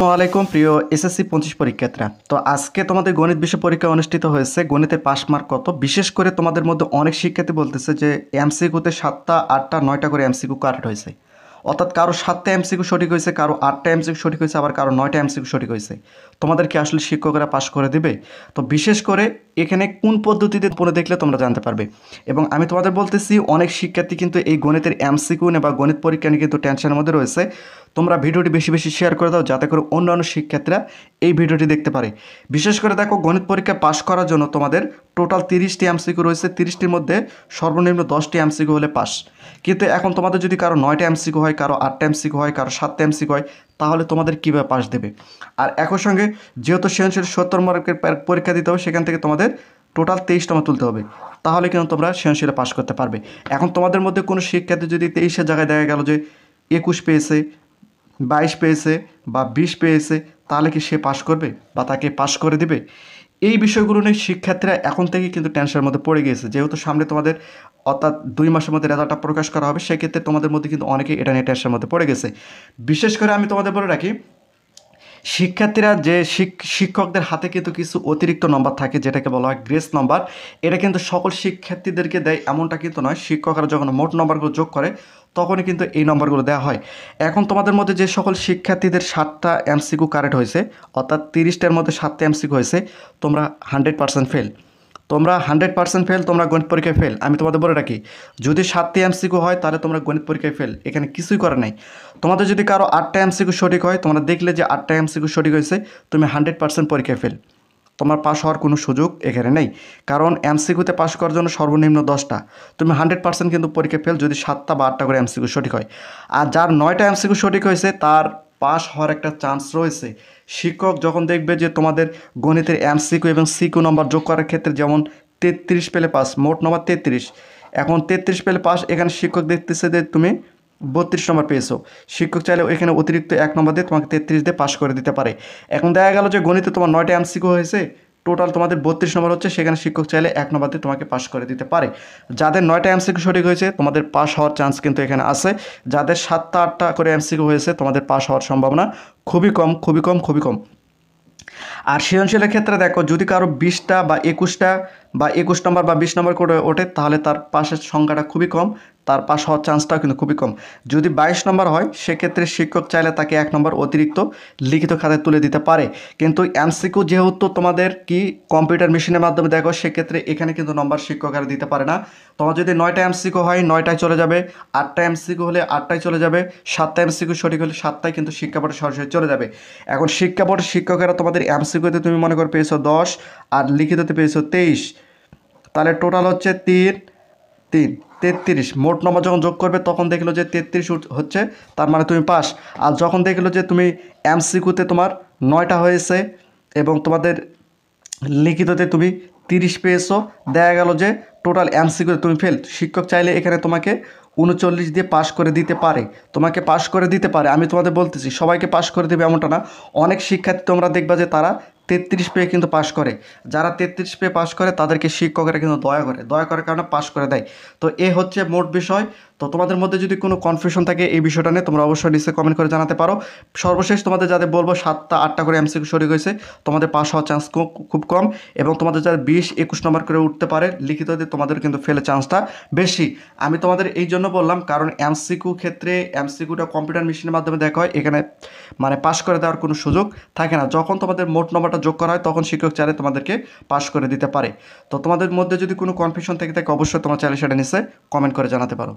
আসসালামু আলাইকুম প্রিয় এসএসসি 25 পরীক্ষার্থীরা। তো আজকে তোমাদের গণিত বিষয় পরীক্ষা অনুষ্ঠিত হয়েছে। গণিতের পাস মার্ক কত? বিশেষ করে তোমাদের মধ্যে অনেক শিক্ষার্থী বলতেছে যে এমসিকিউতে 7টা 8টা 9টা করে এমসিকিউ কারেক্ট হয়েছে। অর্থাৎ কারো 7টা এমসিকিউ সঠিক হয়েছে, কারো 8টা এমসিকিউ সঠিক হয়েছে, আবার কারো 9টা এমসিকিউ সঠিক হয়েছে। তোমাদেরকে আসলে শিক্ষকরা পাস করে দিবে? তো বিশেষ করে এখানে কোন পদ্ধতিতে পড়ে দেখলে তোমরা জানতে পারবে। এবং আমি তোমাদের বলতেছি, অনেক শিক্ষার্থী কিন্তু এই গণিতের এমসিকিউ নিয়ে বা গণিত পরীক্ষা নিয়ে কিন্তু টেনশনের মধ্যে রয়েছে। তোমরা ভিডিওটি বেশি বেশি শেয়ার করে দাও, যাতে করে অন্যান্য শিক্ষার্থীরা এই ভিডিওটি দেখতে পারে। বিশেষ করে দেখো, গণিত পরীক্ষা পাস করার জন্য তোমাদের টোটাল 30টি এমসিকিউ রয়েছে। 30টির মধ্যে সর্বনিম্ন 10টি এমসিকিউ হলে পাস। কিন্তু এখন তোমাদের যদি কারো 9টা এমসিকিউ হয়, কারো 8টা এমসিকিউ হয়, কারো 7টা এমসিকিউ হয়, তাহলে তোমাদের কীভাবে পাস দেবে? আর একই সঙ্গে যেহেতু সৃজনশীল 70 মার্কের পরীক্ষা দিতে হবে, সেখান থেকে তোমাদের টোটাল 23টা তুলতে হবে, তাহলে কিন্তু তোমরা সৃজনশীলে পাস করতে পারবে। এখন তোমাদের মধ্যে কোনো শিক্ষার্থী যদি 23-এর জায়গায় দেখা গেল যে 21 পেয়েছে, 22 পেয়েছে বা 20 পেয়েছে, তাহলে কি সে পাস করবে বা তাকে পাস করে দিবে? এই বিষয়গুলো নিয়ে শিক্ষার্থীরা এখন থেকেই কিন্তু টেনশনের মধ্যে পড়ে গিয়েছে। যেহেতু সামনে তোমাদের অর্থাৎ 2 মাসের মধ্যে রেজাল্টটা প্রকাশ করা হবে, সেক্ষেত্রে তোমাদের মধ্যে কিন্তু অনেকেই এটা নিয়ে টেনশনের মধ্যে পড়ে গেছে। বিশেষ করে আমি তোমাদের বলে রাখি, শিক্ষার্থীরা যে শিক্ষকদের হাতে কিন্তু কিছু অতিরিক্ত নম্বর থাকে, যেটাকে বলা হয় গ্রেস নম্বর। এটা কিন্তু সকল শিক্ষার্থীদেরকে দেয় এমনটা কিন্তু নয়। শিক্ষকরা যখন মোট নম্বরগুলো যোগ করে, তখনই কিন্তু এই নম্বরগুলো দেওয়া হয়। এখন তোমাদের মধ্যে যে সকল শিক্ষার্থীদের 7টা এমসিকিউ কারেক্ট হয়েছে, অর্থাৎ 30টার মধ্যে 7টা এমসিকিউ হয়েছে, তোমরা 100% ফেল। তোমরা 100% ফেল, তোমরা গণিত পরীক্ষায় ফেল। আমি তোমাদের বলে রাখি, যদি 7টি এমসিকিউ হয়, তাহলে তোমরা গণিত পরীক্ষায় ফেল। এখানে কিছুই করার নাই। তোমাদের যদি কারো 8টা এমসিকিউ সঠিক হয়, তোমরা দেখলে যে 8টা এমসিকিউ সঠিক হয়েছে, তুমি 100% পরীক্ষায় ফেল। তোমার পাস হওয়ার কোনো সুযোগ এখানে নেই। কারণ এমসিকিউতে পাস করার জন্য সর্বনিম্ন 10টা, তুমি 100% কিন্তু পরীক্ষা ফেল যদি 7টা বা 8টা করে এমসিকিউ সঠিক হয়। আর যার 9টা এমসিকিউ সঠিক হয়েছে, তার পাস হওয়ার একটা চান্স রয়েছে। শিক্ষক যখন দেখবে যে তোমাদের গণিতের এমসিকিউ এবং সিকিউ নম্বর যোগ করার ক্ষেত্রে যেমন 33 পেলে পাস, মোট নম্বর 33, এখন 33 পেলে পাস, এখানে শিক্ষক দেখতেছে যে তুমি 32 নম্বর পেয়েছো। শিক্ষক চাইলে এখানে অতিরিক্ত 1 নম্বর দিয়ে তোমাকে 33 দিয়ে পাস করে দিতে পারে। এখন দেখা গেল যে গণিতে তোমার 9টা এমসিকিউ হয়েছে, টোটাল তোমাদের 32 নম্বর হচ্ছে, সেখানে শিক্ষক চাইলে 1 নম্বর দিয়ে তোমাকে পাস করে দিতে পারে। যাদের 9টা এমসিকিউ সঠিক হয়েছে, তোমাদের পাস হওয়ার চান্স কিন্তু এখানে আছে। যাদের 7টা 8টা করে এমসিকিউ হয়েছে, তোমাদের পাস হওয়ার সম্ভাবনা খুবই কম, খুবই কম, খুবই কম। আর সৃজনশীলের ক্ষেত্রে দেখো, যদি কারো 20টা বা 21টা বা 21 নম্বর বা 20 নম্বর করে ওঠে, তাহলে তার পাশের সংখ্যাটা খুবই কম, তার পাস হওয়ার চান্সটাও কিন্তু খুবই কম। যদি 22 নম্বর হয়, সেক্ষেত্রে শিক্ষক চাইলে তাকে 1 নম্বর অতিরিক্ত লিখিত খাতায় তুলে দিতে পারে। কিন্তু এমসিকিউ যেহেতু তোমাদের কি কম্পিউটার মেশিনের মাধ্যমে দেখো, সেক্ষেত্রে এখানে কিন্তু নম্বর শিক্ষক আর দিতে পারে না। তোমার যদি 9টা এমসিকিউ হয়, 9টায় চলে যাবে, 8টা এমসিকিউ হলে 8টায় চলে যাবে, 7টা এমসিকিউ সঠিক হলে 7টায় কিন্তু শিক্ষা বোর্ডে সরাসরি চলে যাবে। এখন শিক্ষা বোর্ডের শিক্ষকেরা তোমাদের এমসিকিউতে তুমি মনে করে পেয়েছো 10 আর লিখিততে পেয়েছো 23, তাহলে টোটাল হচ্ছে 3 3 33। মোট নম্বর যখন যোগ করবে, তখন দেখলো যে 33 হচ্ছে, তার মানে তুমি পাস। আর যখন দেখলো যে তুমি এমসিকিউতে তোমার 9টা হয়েছে এবং তোমাদের লিখিততে তুমি 30 পেয়েছো, দেখা গেল যে টোটাল এমসিকিউতে তুমি ফেল। শিক্ষক চাইলে এখানে তোমাকে 39 দিয়ে পাস করে দিতে পারে, তোমাকে পাস করে দিতে পারে। আমি তোমাদের বলতেছি, সবাইকে পাস করে দেবে এমনটা না। অনেক শিক্ষার্থী তোমরা দেখবা যে তারা 33 পেয়ে কিন্তু পাস করে। যারা 33 পেয়ে পাস করে, তাদেরকে শিক্ষকেরা কিন্তু দয়া করার কারণে পাস করে দেয়। তো এ হচ্ছে মোট বিষয়। তো তোমাদের মধ্যে যদি কোনো কনফিউশন থাকে এই বিষয়টা নিয়ে, তোমরা অবশ্যই নিচে কমেন্ট করে জানাতে পারো। সর্বশেষ তোমাদের যাদের বলবো 7টা 8টা করে এমসিকিউ সঠিক হয়েছে, তোমাদের পাস হওয়ার চান্স খুব কম। এবং তোমাদের যারা 20 21 নম্বর করে উঠতে পারে লিখিততে, তোমাদের কিন্তু ফেলের চান্সটা বেশি। আমি তোমাদের এই জন্য বললাম, কারণ এমসিকিউ ক্ষেত্রে এমসিকিউটা কম্পিউটার মেশিনের মাধ্যমে দেখা হয়, এখানে মানে পাস করে দেওয়ার কোনো সুযোগ থাকে না। যখন তোমাদের মোট নম্বরটা যোগ করা হয়, তখন শিক্ষক চাইলে তোমাদেরকে পাস করে দিতে পারে। তো তোমাদের মধ্যে যদি কোনো কনফিউশন থেকে থাকে, অবশ্যই তোমার চাইলে সেটা নিচে কমেন্ট করে জানাতে পারো।